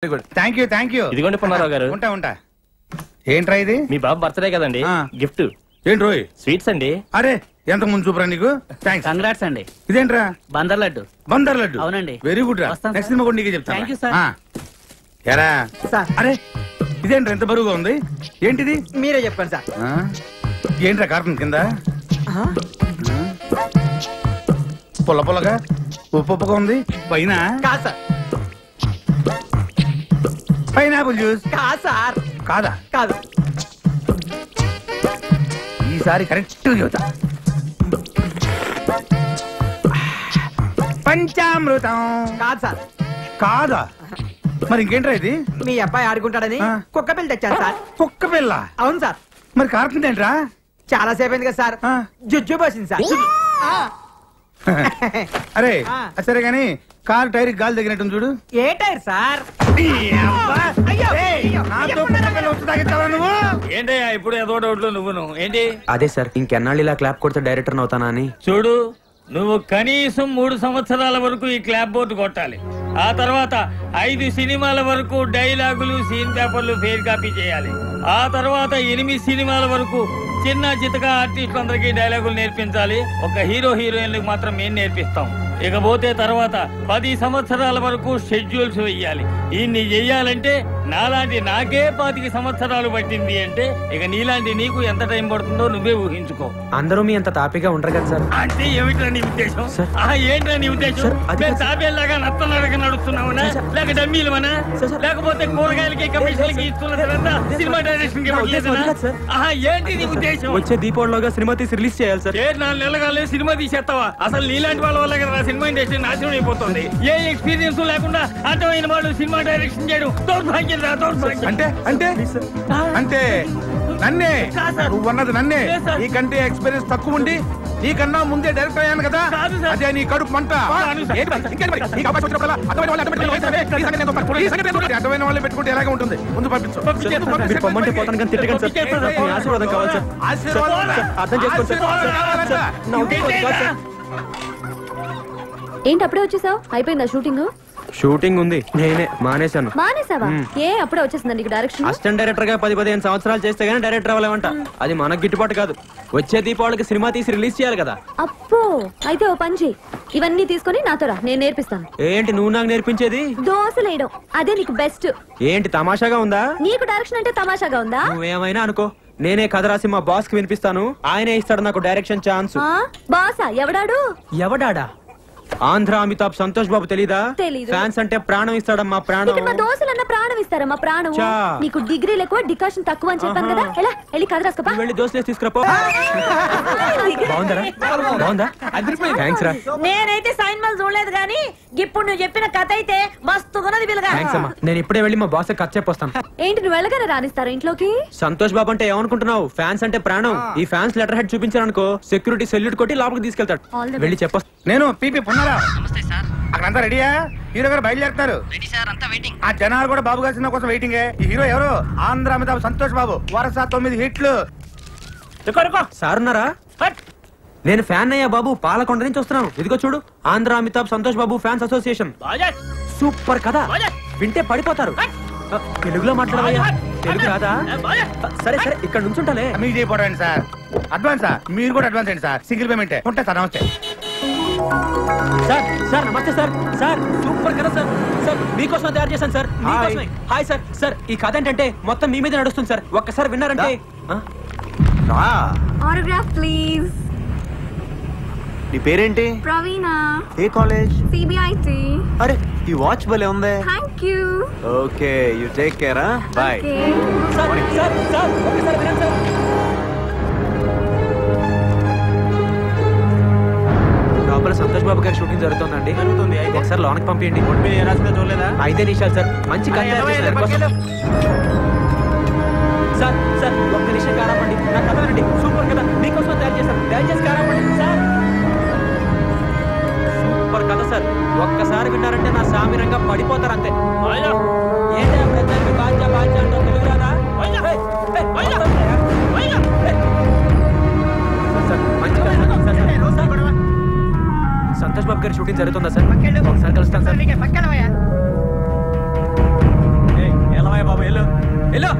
Thank you ఇదిగోండి పున్నారావు గారు. ఉంటా ఏంట్రా ఇది? మీ బాబు బర్త్డే కదండి, గిఫ్ట్. ఏంటి రోయ్? స్వీట్స్ అండి. అరే ఎంత ముందు చూపురా నీకు. థ్యాంక్స్. కంగ్రాట్స్ అండి. ఇదేంట్రా? బందర్ లడ్డు. బందర్ లడ్డు? అవునండి. వెరీ గుడ్ రా. నెక్స్ట్ సినిమా కూడా నీకే చెప్తాను. Thank you sir. ఎరా అరే ఇదేంట్రా ఎంత బరువుగా ఉంది? ఏంటిది? మీరే చెప్పండి సార్. ఏంట్రా కార్టన్ కింద పుల్ల పుల్లగా ఉప్పుగా ఉంది? పైన కాదు సార్. Pineapple juice? కాదు సార్. కాదా? కాదు. ఈసారి కరెక్ట్ చెబుతా. పంచామృతం? కాదు సార్. కాదా? మరి ఇంకేంట్రా ఇది? మీ అబ్బాయి ఆడుకుంటాడని కుక్క పిల్ల తెచ్చాను సార్. కుక్క పిల్ల? అవును సార్. మరి కార్టన్ ఏంట్రా? చాలా సేపు అయింది కదా సార్, జుజ్జు పోసింది సార్. అరే సరే గాని కార్ టైర్ గాలి తగినట్టు చూడు. ఏ టైర్ సార్? ఏంటయ్యా ఇప్పుడు ఏదో డౌట్లు నువ్వు ఏంటి? అదే సార్, ఇంకెన్నాళ్ళు ఇలా క్లాప్ కొడితే డైరెక్టర్ అవుతానా అని. చూడు, నువ్వు కనీసం 3 సంవత్సరాల వరకు ఈ క్లాప్ బోర్డు కొట్టాలి. ఆ తర్వాత 5 సినిమాల వరకు డైలాగులు, సీన్ పేపర్లు ఫెయిర్ కాపీ చేయాలి. ఆ తర్వాత 8 సినిమాల వరకు చిన్న చితక ఆర్టిస్టులందరికీ డైలాగులు నేర్పించాలి. ఒక హీరోయిన్లకు మాత్రం మేము నేర్పిస్తాం. ఇకపోతే తర్వాత 10 సంవత్సరాల వరకు షెడ్యూల్స్ వెయ్యాలి. ఇన్ని చెయ్యాలంటే నాలాంటి నాకే 25 సంవత్సరాలు పట్టింది అంటే ఇక నీలాంటి నీకు ఎంత టైం పడుతుందో నువ్వే ఊహించుకో. అందరూ మీ అంత తాపిగా ఉంటారు కదా సార్. అంటే ఏమిట్రా నీ ఉద్దేశం? ఏంట్రా నీ ఉద్దేశం? తాబేలాగా నత్తలాగా నడుస్తున్నావునా, లేక డమ్మీలమనా, లేకపోతే కూరగాయలకి కమిషన్లకి ఇస్తున్న తర్వాత సినిమా డైరెక్షన్ కి ఏంటి నీ ఉద్దేశం? వచ్చే దీపావళిలోగా సినిమా తీసి రిలీజ్ చేయాలి సార్. 4 నెలలుగా సినిమా తీసేస్తావా? అసలు నీలాంటి వాళ్ళ వల్ల కదా సినిమా ఇండస్ట్రీ నాశనం అయిపోతుంది. ఏ ఎక్స్పీరియన్స్ లేకుండా అర్థమైన వాడు సినిమా డైరెక్షన్ చేయడం దౌర్భాగ్యం. అంటే అంటే అంటే నన్నే నువ్వన్నది నన్నే. నీకంటే ఎక్స్పీరియన్స్ తక్కువ ఉండి నీకన్నా ముందే డైరెక్టర్ అయ్యాను కదా, అదే నీ కడుపు మంట. అర్థమైన వాళ్ళే పెట్టుకుంటే ఎలాగే ఉంటుంది. ముందు పంపించు. ఏంటి అప్పుడే వచ్చేసావు? అయిపోయిందా షూటింగ్? షూటింగ్ ఉంది, నేనే మానేశాను. మానేసావా? ఏ అప్పుడే వచ్చేసిందా నీకు డైరెక్షన్? అసిస్టెంట్ డైరెక్టర్ గా 10-15 సంవత్సరాలు చేస్తే గానీ డైరెక్టర్ అవ్వలేమంట. అది మనకు గిట్టుబాటు కాదు. వచ్చే దీపావళికి సినిమా తీసి రిలీజ్ చేయాలి కదా. అప్పో అయితే ఓ పని చెయ్యి, ఇవన్నీ తీసుకొని నాతో రా, నేను నేర్పిస్తాను. ఏంటి నువ్వు నాకు నేర్పించేది? దోశలేయడం. అదే నీకు బెస్ట్. ఏంటి తమాషాగా ఉందా? నీకు డైరెక్షన్ అంటే తమాషాగా ఉందా? నువ్వేమైనా అనుకో, నేనే కథ రాసి మా బాస్ కి వినిపిస్తాను. ఆయనే ఇస్తాడు నాకు డైరెక్షన్ ఛాన్స్. బాసా? ఎవడాడు? ఎవడాడా? ఆంధ్ర అమితాబ్ సంతోష్ బాబు తెలీదా? తెలీదు. ఫ్యాన్స్ అంటే ప్రాణం ఇస్తాడమ్మా, ప్రాణం. ఇక్కడ మా దోశలన్న ప్రాణం ఇస్తారమ్మా, ప్రాణం. నీకు డిగ్రీలు ఎక్కువ, డికాషన్ తక్కువ అని చెప్పాను కదా. ఎలా వెళ్ళి కథ రాసుకోపా. వెళ్ళి దోశలు తీసుకురాపో. బాగుందరా? బాగుందా? థ్యాంక్స్ రా. నేనైతే సైన్ మల్ చూడలేదు గానీ ఇప్పుడు నువ్వు చెప్పిన కథ అయితే మస్తున్నది. థ్యాంక్స్ అమ్మా. నేను ఇప్పుడే వెళ్ళి మా బాస్ కథ చెప్పొస్తాను. ఏంటి నువ్వు వెళ్ళగానే రానిస్తారా ఇంట్లోకి? సంతోష్ బాబు అంటే ఏమనుకుంటున్నావు? ఫ్యాన్స్ అంటే ప్రాణం. ఈ ఫ్యాన్స్ లెటర్ హెడ్ చూపించారనుకో, సెక్యూరిటీ సెల్యూట్ కొట్టి లోపలికి తీసుకెళ్తాడు. వెళ్ళి చెప్పొస్తా. నేను పీపీ పున్నారా. అక్కడంతా రెడీయా? హీరో గారు బయలుదేరుతారు. ఆ జనాలు కూడా బాబు గారి సినిమా కోసం వెయిటింగ్. ఈ హీరో ఎవరు? ఆంధ్ర అమితాబ్ సంతోష్ బాబు. వరుస 9 హిట్లు. సార్ ఉన్నారా? నేను ఫ్యాన్ అయ్యా బాబు, పాలకొండ నుంచి వస్తున్నాను. ఇదిగో చూడు, Andhra Amitabh Santosh Babu fans association. Super కదా, వింటే పడిపోతారు. తెలుగులో మాట్లాడవయ్యా. తెలుగు రాదా? సరే సరే, ఇక్కడ నుంచి ఉంటాలే. మీకు చేయబోరండి సార్. అడ్వాన్సా? మీరు కూడా అడ్వాన్స్ అండి సార్. సింగిల్ పేమెంట్ ఉంటాయి సార్. నమస్తే సార్. సార్ నమస్తే సార్. సార్ సూపర్ కదా సార్. సార్ మీకోసం తయారు చేశాను సార్. Hi sir. సార్ ఈ కథ ఏంటంటే మొత్తం మీ మీద నడుస్తుంది సార్. ఒక్కసారి విన్నారంటే. Autograph please. నీ పేరేంటి? ప్రవీణ. ఏ కాలేజ్? సిబిఐటి. అరే ఈ వాచ్ భలే ఉంది. Thank you. Okay you take care. Bye. Sir sir sir ఒక్కసారి వినండి సార్. లోపల సంతోష్ బాబు గారి షూటింగ్ జరుగుతుందండి. ఒకసారి లోనకి పంపించండి. చూడలేదా? 5 నిమిషాలు సార్. మంచి కథ సార్. సార్ ఒక్క నిమిషం కారాపండి. నా కథ వినండి. సూపర్ కదా, మీకోసం తయారు చేశాను. దయచేసి కారాపండి సార్. సూపర్ కథ సార్. ఒక్కసారి విన్నారంటే నా సామిరంగా పడిపోతారు అంతే. ఏంటో ప్రజలకి బాధ్య అంటే తెలుగు రాదా? సంతోష్ బాబు గారి షూటింగ్ జరుగుతుందా సార్? ఒకసారి కలుస్తాను సార్. వెళ్ళు.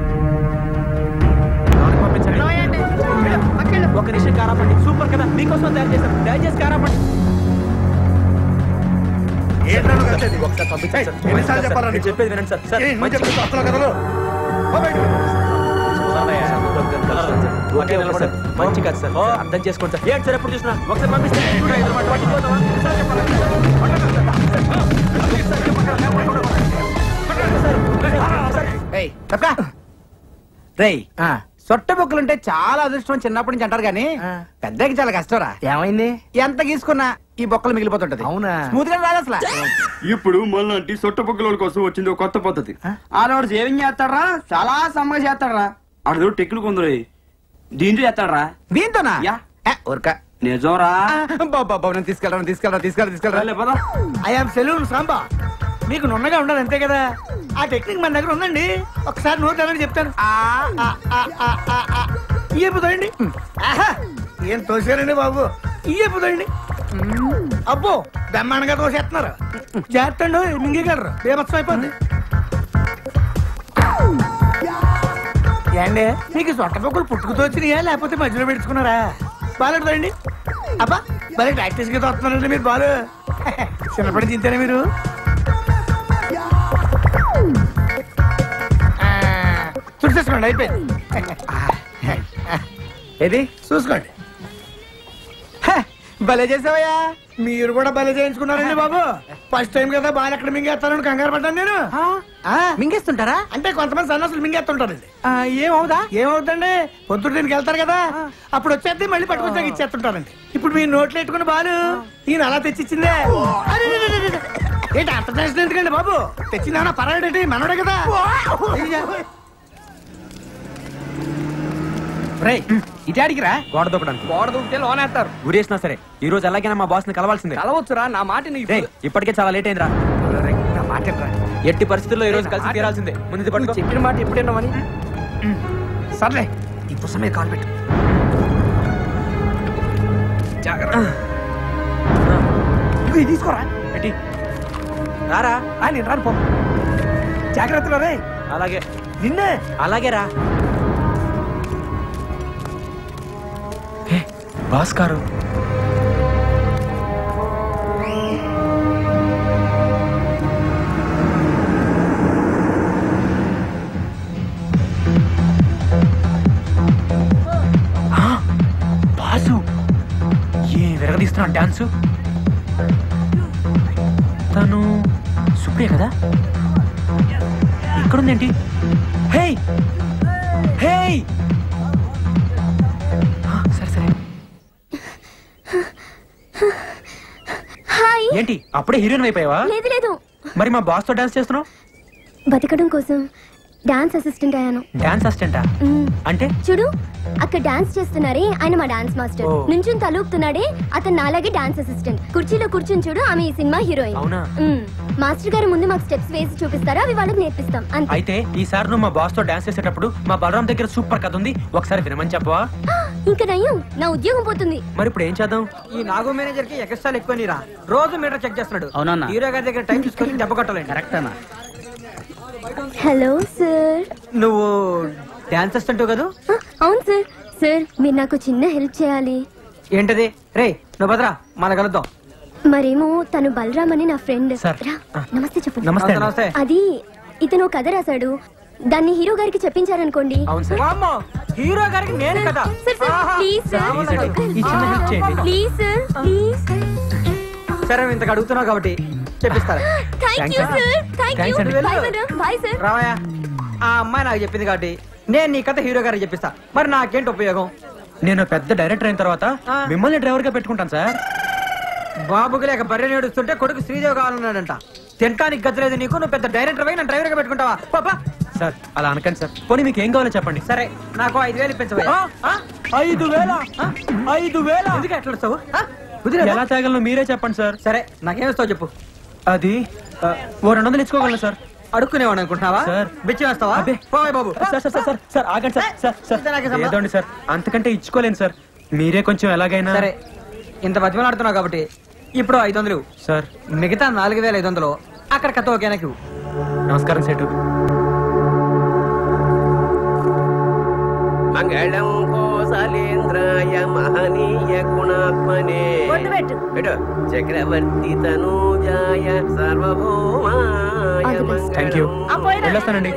లోనికి పంపించండి. ఒక నిమిషం కారాపండి. సూపర్ కదా, మీకోసం తయారు చేశాం. దయచేసి కారాపండి. ఒకసారి పంపించండి సార్. ఎన్నిసార్లు చెప్పాలా నీకు? చెప్పేది వినండి సార్. సార్ నువ్వు చెప్పేది అసలు కథలు. ఓకే సార్, మంచి కాదు సార్, అర్థం చేసుకోండి సార్. ఏంటి సార్ ఎప్పుడు చూసినా ఒకసారి పంపిస్తే రేయ్ సొట్ట బొక్కులుంటే చాలా అదృష్టం చిన్నప్పటి నుంచి అంటారు కానీ పెద్దకి చాలా కష్టంరా. ఏమైంది? ఎంత గీసుకున్నా ఈ బొక్కలు మిగిలిపోతుంటది. అవునా? స్మూత్ గా రాదు అసలు. ఇప్పుడు మళ్ళీ సొట్ట పొక్కల కోసం వచ్చింది ఒక కొత్త పద్ధతి. ఆడవాడు సేవింగ్ చేస్తాడరా, చాలా సమ్మగా చేస్తాడరా. ఆడదో టెక్నిక్ ఉందిరే, దీంట్లో చేస్తాడరా. దీంతోనా? ఊరక నిజంరా. తీసుకెళ్ళరా. I'm salon Samba. మీకు నున్నగా ఉండాలి అంతే కదా. ఆ టెక్నిక్ మన దగ్గర ఉందండి. ఒకసారి నోట్ అని చెప్తాను. ఇయ్యపోతాయండి. ఏం తోసారండి బాబు, ఇయ్యపోతాయండి. అబ్బో బ్రహ్మాండంగా తోసేస్తున్నారు. చేస్తండు మింగగలరు, బేమత్సం అయిపోద్ది. ఏండి మీకు సొట్ట పొక్కులు పుట్టుకుతో వచ్చినాయా లేకపోతే మధ్యలో పెట్టుకున్నారా? బాగుంటుందండి. అబ్బా భలే ప్రాక్టీస్ గా తోస్తున్నారండి మీరు. బాలు చిన్నప్పటి చింతేనా మీరు? చూసేసుకోండి, అయిపోయింది. ఏది చూసుకోండి. భలే చేసావయ్యా. మీరు కూడా భలే చేయించుకున్నారండి బాబు. ఫస్ట్ టైం కదా బాగా ఎక్కడ మింగేస్తానని కంగారు పడ్డాను నేను. మింగేస్తుంటారా? అంటే కొంతమంది సన్నాసులు మింగేస్తుంటారండి. ఏమవుతండి, పొద్దుట దీనికి వెళ్తారు కదా, అప్పుడు వచ్చేది మళ్ళీ పట్టుకొచ్చాక ఇచ్చేస్తుంటారండి. ఇప్పుడు మీరు నోట్లు ఎట్టుకుని బాలు ఈయన అలా తెచ్చిచ్చిందే. ఏంటి అంత టెన్షన్ ఎందుకండి బాబు? తెచ్చిందా పర్వాలేంటి, మనోడే కదా. ఇటాడికిరా గోడ దూకడానికి. గోడ దూకితే లోనేస్తారు. గురేసినా సరే ఈ రోజు ఎలాగైనా మా బాస్ ని కలవాల్సిందే. కలవచ్చురా, నా మాట ఇప్పటికే చాలా లేట్ అయిందిరా. నా మాట ఎట్టి పరిస్థితుల్లో ఈ రోజు కలిసి తీరాల్సిందే. ముందు పట్టుకో. చెప్పిన మాట ఎప్పుడేనామని. సర్లే ఈ పుస్తకం మీద కాల్ పెట్టు. తీసుకోరా. పెట్టి రారా. నేను రాను పో. జాగ్రత్తలో రే. అలాగే నిన్నే. అలాగే రా. Boss car. బాసు ఏ విరగదీస్తున్నాడు డాన్సు. తను సుప్రియ కదా. ఇక్కడుందేంటి? హే హే సరే సరే. ఏంటి అప్పుడే హీరోయిన్ అయిపోయావా? లేదు లేదు, మరి మా బాస్ తో డాన్స్ చేస్తున్నావు? బతకడం కోసం డాన్స్ అసిస్టెంట్ అయ్యాను. డాన్స్ అసిస్టెంటా? అంటే చూడు అక్కడ డాన్స్ చేస్తున్నారే ఆయన మా డాన్స్ మాస్టర్. నుంచుని తలూపుతున్నాడే అతను నాలాగే డాన్స్ అసిస్టెంట్. కుర్చీలో కూర్చుని చూడు ఆమె ఈ సినిమా హీరోయిన్. అవునా? మాస్టర్ గారు ముందు మాకు స్టెప్స్ వేసి చూపిస్తారా, అవి వాళ్ళకి నేర్పిస్తాం అంతే. అయితే ఈసారి నువ్వు మా బాస్ తో డాన్స్ చేసేటప్పుడు మా బలరాం దగ్గర సూపర్ కథ ఉంది, ఒకసారి వినమని చెప్పవా? ఇంకా నయ్యం, నా ఉద్యోగం పోతుంది. మరి ఇప్పుడు ఏం చేద్దాం? ఈ నాగో మేనేజర్ కి ఎక్స్ట్రా ఎక్కువ నీరా. రోజు మీటర్ చెక్ చేస్తున్నాడు. అవునా? హీరో గారి దగ్గర టైం చూసుకొని దెబ్బ కొట్టాలి. కరెక్టేనా? Hello sir. నువ్వు డాన్స్ అసిస్టెంట్ కదా? అవును సార్. సార్ మీరు నాకు చిన్న హెల్ప్ చేయాలి. ఏంటది? రే నువ్వు భద్రా మన కలుద్దాం. మరేమో తను బలరామ్ అని నా ఫ్రెండ్. సార్. నమస్తే చెప్పు. నమస్తే. నమస్తే. అది ఇతను కథ రాశాడు, దాన్ని హీరో గారికి చెప్పించారనుకోండి. అవును సార్. వామ్మో, హీరో గారికి నేను కదా. సార్ సార్ ప్లీజ్ సార్, ఈ చిన్న హెల్ప్ చేయండి. Please sir please. సరే ఇంతకు అడుగుతున్నావు కాబట్టి చెప్పిస్తారా? Thank you sir. Thank you. Thanks bye madam. Bye sir. రావయ్యా. ఆ అమ్మాయి నాకు చెప్పింది కాబట్టి నేను నీ కథ హీరో గారికి చెప్పిస్తా. మరి నాకేంటి ఉపయోగం? నేను పెద్ద డైరెక్టర్ అయిన తర్వాత మిమ్మల్ని డ్రైవర్ గా పెట్టుకుంటాను సార్. బాబుకి లేక బర్రె నేడుస్తుంటే కొడుకు శ్రీదేవి కావాలన్నాడంట. తింటానికి గతిలేదు నీకు, నువ్వు పెద్ద డైరెక్టర్ పోయి నన్ను డ్రైవర్ గా పెట్టుకుంటావా? పాపా సార్ అలా అనకండి సార్. పోనీ మీకు ఏం కావాలో చెప్పండి. సరే నాకు 5,000 ఇప్పించవయ్యా. 5,000 ఎందుకు ఎట్లా వస్తావు? ఎలా తాగలను మీరే చెప్పండి సార్. సరే నాకేమిస్తావు చెప్పు. అది ఓ 200 ఇచ్చుకోగలను సార్. అడుక్కునేవాడు అనుకుంటున్నావా? సార్. బిచ్చి వేస్తావా? అబ్బే. పోయ్ బాబు. సార్ సార్ సార్ సార్ ఆగండి సార్. సార్ సార్ ఇంత నాకే సంబంధం. ఏదోండి సార్, అంతకంటే ఇచ్చుకోలేను సార్. మీరే కొంచెం ఎలాగైనా. సరే ఇంత బతిమలాడుతున్నావు కాబట్టి ఇప్పుడు 500 సార్. మిగతా 4,500 అక్కడ కథ ఓకేనాకి. నమస్కారం సేటు. మంగళం కోసలేంద్రాయ మహనీయ గుణాత్మనే చక్రవర్తి తనూజాయ సార్వభౌమాయ థ్యాంక్ యూ వెళ్ళొస్తానండి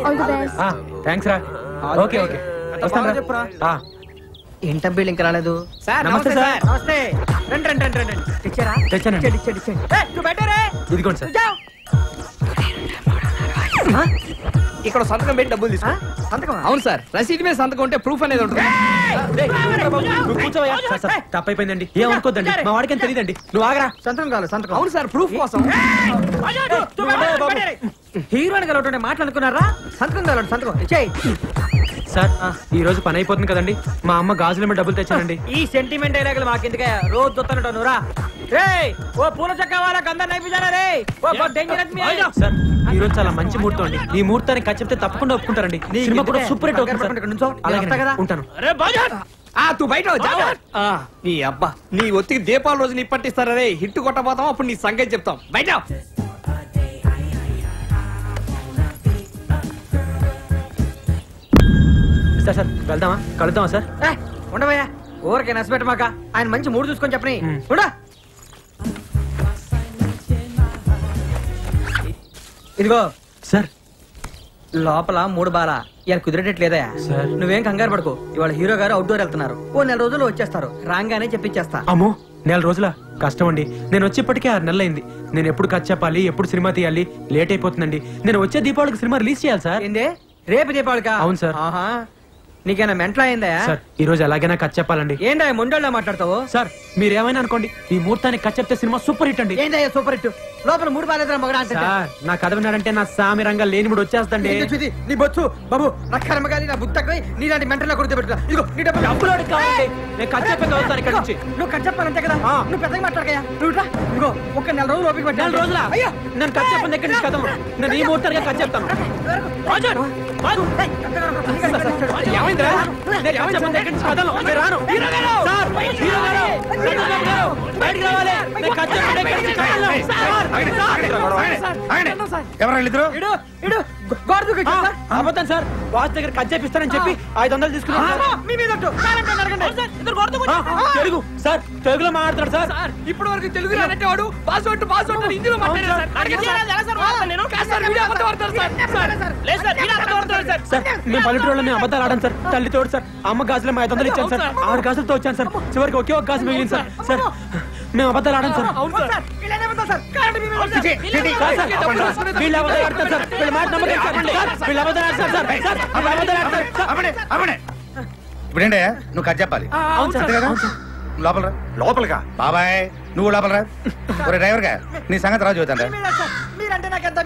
థ్యాంక్స్ రా ఓకే ఓకే వస్తాను రా ఏంటబ్బీళ్ళు ఇంకా రాలేదు సార్ నమస్తే సార్. నమస్తే రండి రండి రండి రండి తెచ్చారా తెచ్చానండి. నువ్వు బయటరే ఇదిగోండి సార్ ఇక్కడ సంతకం పెట్టి డబ్బులు తీసుకో సంతకం అవును సార్ రసీదు మీద సంతకం ఉంటే ప్రూఫ్ అనేది ఉంటుంది నువ్వు కూర్చోవయ్యా సార్ సార్ తప్పైపోయిందండి ఏమనుకోద్దండి మా వాడికి తెలియదండి నువ్వు ఆగరా సంతకం కావాలి సంతకం అవును సార్ ప్రూఫ్ కోసం హీరోయిన్ కలవటం మాట్లాడుకున్నారా సంతకం కావాలి సంతకం చేయి సార్ ఈ రోజు పని అయిపోతుంది కదండి మా అమ్మ గాజుల మీద డబ్బులు తెచ్చానండి ఈ సెంటిమెంట్ డైలాగులు మాకెందుకే రోజు చూస్తాను నువ్వురా రేయ్ ఓ పూల చక్క వాళ్ళకి అందరు నైపుజారా రే ఓ డేంజరస్ మీ సార్ ఈ రోజు చాలా మంచి ముహూర్తం అండి ఈ ముహూర్తానికి ఖర్చు చెప్తే తప్పకుండా ఒప్పుకుంటారండి సినిమా కూడా సూపర్ హిట్ అవుతుంది సార్. అలాగే ఉంటాను తూ బయట నీ అబ్బా నీ ఒత్తికి దీపావళి రోజు నీ పట్టిస్తారా రే హిట్ కొట్టబోతాం అప్పుడు నీ సంగతి చెప్తాం బయట సార్ సార్ వెళ్దామా కలుద్దామా సార్ ఉండవయ్యా ఊరికే నచ్చబెట్టమాక ఆయన మంచి మూడు చూసుకొని చెప్పని ఉండా ఇదిగో సార్ లోపల 3 బాల ఇలా కుదిరేటట్లేదా సార్. నువ్వేం కంగారు పడుకో ఇవాళ హీరో గారు అవుట్డోర్ వెళ్తున్నారు ఓ 4 రోజుల్లో వచ్చేస్తారు రాగానే చెప్పించేస్తా అమ్మో 4 రోజుల కష్టం అండి నేను వచ్చేప్పటికే 6 నెలలు అయింది నేను ఎప్పుడు కట్ చెప్పాలి ఎప్పుడు సినిమా తీయాలి లేట్ అయిపోతుందండి నేను వచ్చే దీపావళికి సినిమా రిలీజ్ చేయాలి సార్ ఏందే రేపు దీపావళికా అవును సార్. ఆహా నీకేనా మెంటలా అయిందా సార్ ఈ రోజు ఎలాగైనా కట్ చెప్పాలండి ఏందా మొండోళ్ళ మాట్లాడతావు సార్ మీరేమైనా అనుకోండి ఈ ముహూర్తానికి కట్ చెప్తే సినిమా సూపర్ హిట్ అండి ఏందయ్యా సూపర్ హిట్ లోపల 3 బాలేదా మగడా అంటే సార్ నా కథ విన్నాడంటే నా సామి రంగా లేనిముడు వచ్చేస్తండి నీ బొచ్చు బాబు నా కర్మగాలి నా బుద్ధకై నీలాంటి మెంటల్లో కొడితే పెట్టుకో ఇదిగో నీ డబ్బులు డబ్బులోడి కావాలండి నేను కట్ చెప్పేది వస్తాను ఇక్కడ నుంచి నువ్వు కట్ చెప్పాలంతే కదా నువ్వు పెద్దగా మాట్లాడకయ్యా నువ్వు ఇట్లా ఇదిగో ఒక 4 రోజులు ఓపిక పట్టు 4 రోజుల అయ్యో నేను కట్ చెప్పండి ఎక్కడి నుంచి కథం నేను ఈ ముహూర్తానికి కట్ చెప్తాను ఏమైందిరా నేను కట్ చెప్పండి ఎక్కడి నుంచి కథం నేను రాను సార్ హీరో గారు చంద్రబాబు గారు బయటికి రావాలి నేను కట్ చెప్పండి ఎక్కడి నుంచి కథం ఎవరు ఇద్దరు ఇడు గోడ దూకి అబద్ధం సార్ వాచ్ దగ్గర కట్ చేపిస్తానని చెప్పి 500 తీసుకున్నాను మీ మీద తెలుగు సార్ తెలుగులో మాట్లాడతాడు సార్ ఇప్పటి వరకు తెలుగు రానంటే వాడు పాస్వర్డ్ హిందీలో మాట్లాడారు సార్ మేము పల్లెటూరులో మేము అబద్ధాలు ఆడాను సార్ తల్లి తోడు సార్ అమ్మ గాజులు 500 ఇచ్చాను సార్ 6 గాజులతో వచ్చాను సార్ చివరికి ఒకే ఒక గాజు మిగిలింది సార్ సార్ మేము అబద్ధాలు ఆడాను సార్ వీళ్ళు అబద్ధాలు ఆడతారు సార్ వీళ్ళ మాట నమ్మకం సార్ వీళ్ళు అబద్ధాలు ఆడతారు సార్ సార్ వీళ్ళు అబద్ధాలు ఆడతారు ఇప్పుడేంటే నువ్వు కట్ చెప్పాలి అవును సార్ అంతే కదా లోపల రా. లోపలిగా బాబాయ్ నువ్వు లోపల రా ఒరే డ్రైవర్ గా నీ సంగతి రాజు చూద్దాం మీరంటే నాకు ఎంత